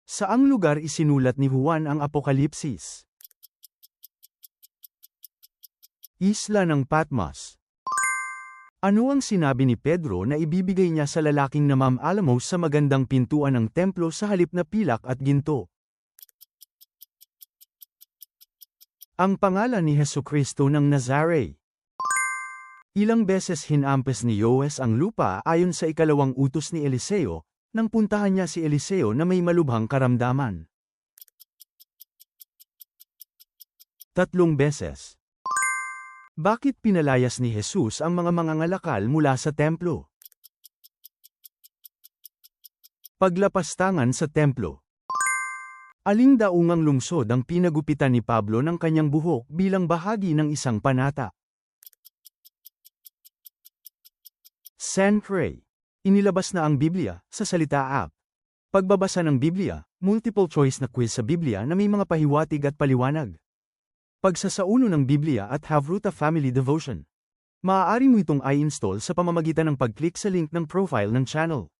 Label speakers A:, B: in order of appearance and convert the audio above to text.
A: Saang lugar isinulat ni Juan ang Apokalipsis? Isla ng Patmos. Ano ang sinabi ni Pedro na ibibigay niya sa lalaking namam-alamos sa magandang pintuan ng templo sa halip na pilak at ginto? Ang pangalan ni Hesukristo ng Nazare. Ilang beses hinampes ni Yoes ang lupa ayon sa ikalawang utos ni Eliseo, nang puntahan niya si Eliseo na may malubhang karamdaman. 3 beses. Bakit pinalayas ni Jesus ang mga mangangalakal mula sa templo? Paglapastangan sa templo. Aling daungang lungsod ang pinagupitan ni Pablo ng kanyang buhok bilang bahagi ng isang panata? Sanctuary. Inilabas na ang Biblia sa Salita App. Pagbabasa ng Biblia, multiple choice na quiz sa Biblia na may mga pahiwatig at paliwanag. Pagsasaulo ng Biblia at Havruta Family Devotion. Maaari mo itong i-install sa pamamagitan ng pag-click sa link ng profile ng channel.